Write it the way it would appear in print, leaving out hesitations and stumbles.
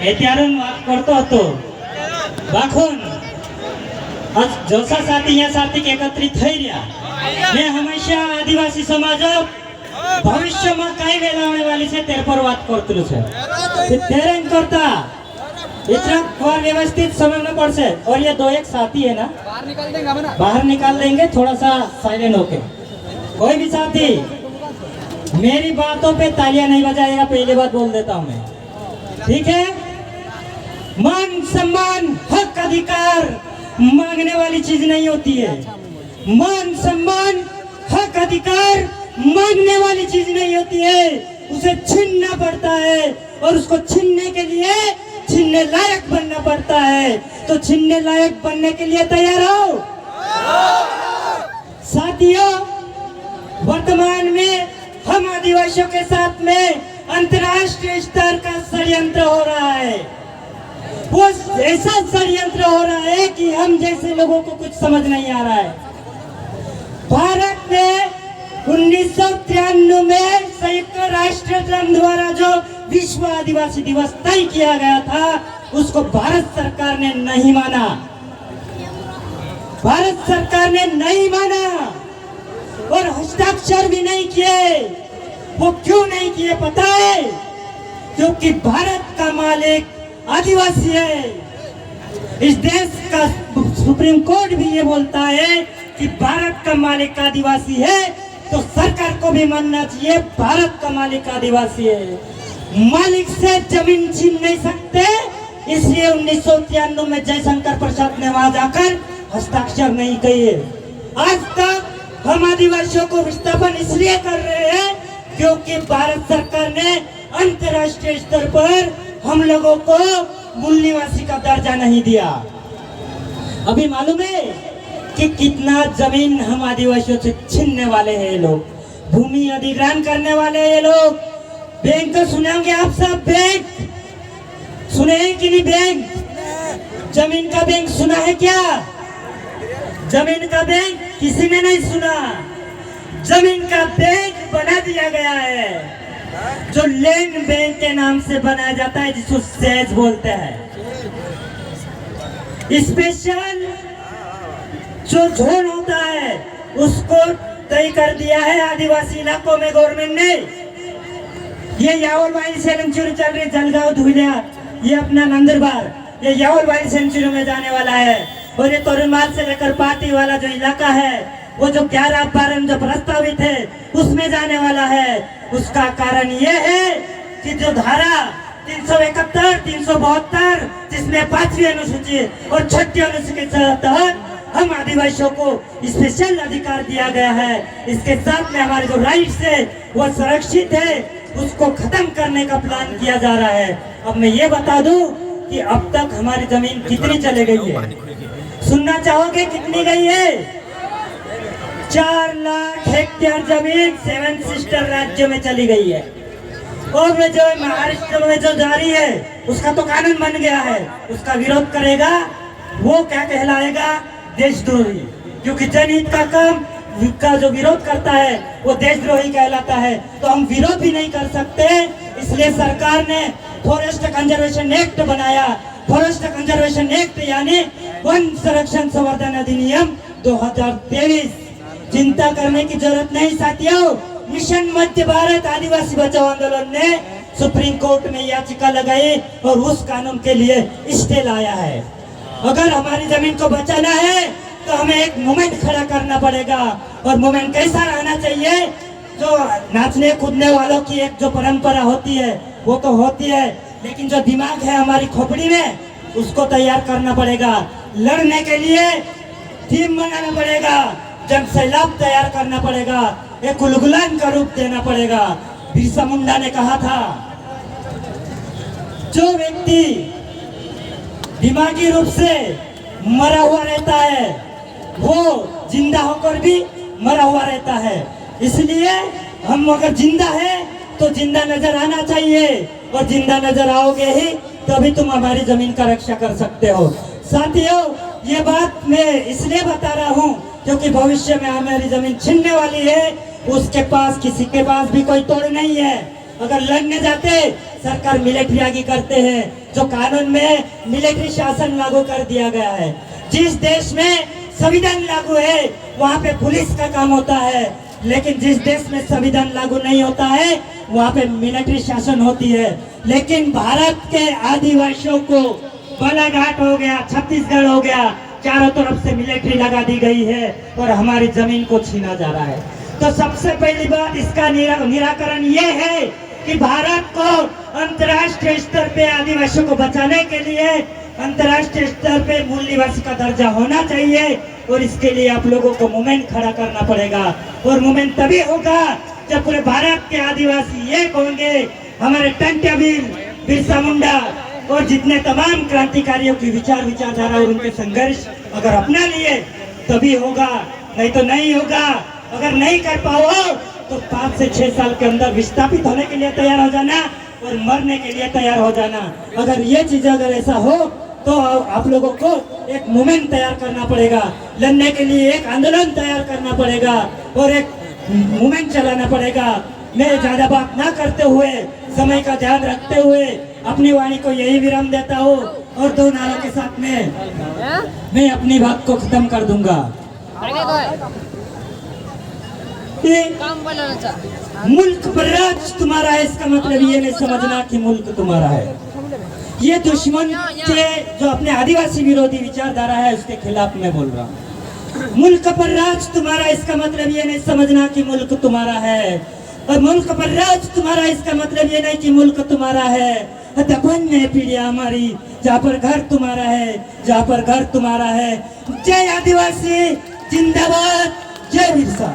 एत्यारून करतो होतो बाखून आज जसा साथी या साथी एकत्रित થઈ રહ્યા मैं हमेशा आदिवासी समाज भविष्य में कई वेला आने वाली से तेरे पर बात करते छे तेरे करता इतना और व्यवस्थित समझना पड़से। और ये दो एक साथी है ना बाहर निकाल देंगे थोड़ा सा साइलेंट होके। कोई भी साथी मेरी बातों पे तालियां नहीं बजाएगा, पहले बात बोल देता हूं मैं, ठीक है? मान सम्मान हक अधिकार मांगने वाली चीज नहीं होती है। मान सम्मान हक अधिकार मांगने वाली चीज नहीं होती है, उसे छीनना पड़ता है और उसको छीनने के लिए छीनने लायक बनना पड़ता है। तो छीनने लायक बनने के लिए तैयार हो साथियों। वर्तमान में हम आदिवासियों के साथ में अंतर्राष्ट्रीय स्तर का षड्यंत्र हो रहा है। वो ऐसा षड्यंत्र हो रहा है कि हम जैसे लोगों को कुछ समझ नहीं आ रहा है। भारत में 1993 में संयुक्त राष्ट्र संघ द्वारा जो विश्व आदिवासी दिवस तय किया गया था उसको भारत सरकार ने नहीं माना। भारत सरकार ने नहीं माना और हस्ताक्षर भी नहीं किए। वो क्यों नहीं किए पता है? क्योंकि भारत का मालिक आदिवासी है। इस देश का सुप्रीम कोर्ट भी ये बोलता है कि भारत का मालिक आदिवासी है, तो सरकार को भी मानना चाहिए भारत का मालिक आदिवासी है। मालिक से जमीन छीन नहीं सकते, इसलिए 1993 में जयशंकर प्रसाद ने वहां जाकर हस्ताक्षर नहीं किए। आज तक हम आदिवासियों को विस्थापन इसलिए कर रहे हैं क्योंकि भारत सरकार ने अंतर्राष्ट्रीय स्तर पर हम लोगों को मूल निवासी का दर्जा नहीं दिया। अभी मालूम है कि कितना जमीन हम आदिवासियों से छीनने वाले हैं ये लोग, भूमि अधिग्रहण करने वाले हैं ये लोग। बैंक तो सुने होंगे आप सब, बैंक सुने हैं कि नहीं? बैंक, जमीन का बैंक सुना है क्या? जमीन का बैंक किसी ने नहीं सुना। जमीन का बैंक बना दिया गया है जो लैंड बैंक के नाम से बनाया जाता है, जिसको सेज बोलते हैं। स्पेशल जो जोन होता है उसको तय कर दिया है आदिवासी इलाकों में गवर्नमेंट ने। ये यावलवाई सेंचुरी चल रही, जलगांव धुलिया, ये अपना नंदरबार, ये यावलवाई सेंचुरी में जाने वाला है। और ये तोरनमाल से लेकर पार्टी वाला जो इलाका है, वो जो 11-12 जो प्रस्तावित है उसमें जाने वाला है। उसका कारण ये है कि जो धारा 371, 372 जिसमें 5वीं अनुसूची और 6ठी अनुसूची के तहत हम आदिवासियों को स्पेशल अधिकार दिया गया है, इसके साथ में हमारे जो राइट्स है वो सुरक्षित है, उसको खत्म करने का प्लान किया जा रहा है। अब मैं ये बता दूं कि अब तक हमारी जमीन कितनी चले गई है, सुनना चाहोगे कितनी गई है? 4 लाख हेक्टेयर जमीन 7 सिस्टर राज्यों में चली गई है। और में जो महाराष्ट्र में जो जारी है उसका तो कानून बन गया है, उसका विरोध करेगा वो क्या कहलाएगा? देशद्रोही। क्योंकि जनहित का काम का जो विरोध करता है वो देशद्रोही कहलाता है। तो हम विरोध भी नहीं कर सकते, इसलिए सरकार ने फॉरेस्ट कंजर्वेशन एक्ट बनाया। फॉरेस्ट कंजर्वेशन एक्ट यानी वन संरक्षण संवर्धन अधिनियम 2023। चिंता करने की जरूरत नहीं साथियों। मिशन मध्य भारत आदिवासी बचाओ आंदोलन ने सुप्रीम कोर्ट में याचिका लगाई और उस कानून के लिए स्टे लाया है। अगर हमारी जमीन को बचाना है तो हमें एक मूवमेंट खड़ा करना पड़ेगा। और मूवमेंट कैसा रहना चाहिए? जो नाचने कूदने वालों की एक जो परंपरा होती है वो तो होती है, लेकिन जो दिमाग है हमारी खोपड़ी में उसको तैयार करना पड़ेगा। लड़ने के लिए टीम बनाना पड़ेगा, जन सैलाब तैयार करना पड़ेगा, एक उलगुलान का रूप देना पड़ेगा। बिरसा मुंडा ने कहा था, जो व्यक्ति दिमागी रूप से मरा हुआ रहता है वो जिंदा होकर भी मरा हुआ रहता है। इसलिए हम अगर जिंदा है तो जिंदा नजर आना चाहिए, और जिंदा नजर आओगे ही तभी तुम हमारी जमीन का रक्षा कर सकते हो। साथियों, ये बात मैं इसलिए बता रहा हूँ क्योंकि भविष्य में हमारी जमीन छीनने वाली है, उसके पास किसी के पास भी कोई तोड़ नहीं है। अगर लड़ने जाते सरकार मिलिट्री आगे करते हैं। जो कानून में मिलिट्री शासन लागू कर दिया गया है, जिस देश में संविधान लागू है वहाँ पे पुलिस का काम होता है, लेकिन जिस देश में संविधान लागू नहीं होता है वहाँ पे मिलिट्री शासन होती है। लेकिन भारत के आदिवासियों को बालाघाट हो गया, छत्तीसगढ़ हो गया, चारों तरफ से मिलिट्री लगा दी गई है और हमारी जमीन को छीना जा रहा है। तो सबसे पहली बात इसका निराकरण ये है कि भारत को अंतर्राष्ट्रीय स्तर पे आदिवासियों को बचाने के लिए अंतर्राष्ट्रीय स्तर पे मूल निवासी का दर्जा होना चाहिए और इसके लिए आप लोगों को मूवमेंट खड़ा करना पड़ेगा। और मूवमेंट तभी होगा जब पूरे भारत के आदिवासी एक होंगे। हमारे टंट्याबीर, बिरसा मुंडा और जितने तमाम क्रांतिकारियों की विचारधारा और उनके संघर्ष अगर अपना लिए तभी होगा, नहीं तो नहीं होगा। अगर नहीं कर पाओ तो 5 से 6 साल के अंदर विस्थापित होने के लिए तैयार हो जाना और मरने के लिए तैयार हो जाना। अगर ये चीज अगर ऐसा हो तो आप लोगों को एक मूवमेंट तैयार करना पड़ेगा, लड़ने के लिए एक आंदोलन तैयार करना पड़ेगा और एक मूवमेंट चलाना पड़ेगा। मैं ज्यादा बात ना करते हुए, समय का ध्यान रखते हुए अपनी वाणी को यही विराम देता हूँ और 2 नारों के साथ में मैं अपनी बात को खत्म कर दूंगा। मुल्क पर राज तुम्हारा है, इसका मतलब ये नहीं समझना कि मुल्क तुम्हारा है। ये दुश्मन के जो अपने आदिवासी विरोधी विचारधारा है उसके खिलाफ मैं बोल रहा हूँ। मुल्क पर राज तुम्हारा, इसका मतलब ये नहीं समझना कि मुल्क तुम्हारा है। और मुल्क पर राज तुम्हारा, इसका मतलब ये नहीं कि मुल्क तुम्हारा है। दफन है पीढ़िया हमारी, जहाँ पर घर तुम्हारा है, जहाँ पर घर तुम्हारा है। जय आदिवासी जिंदाबाद, जय बिरसा।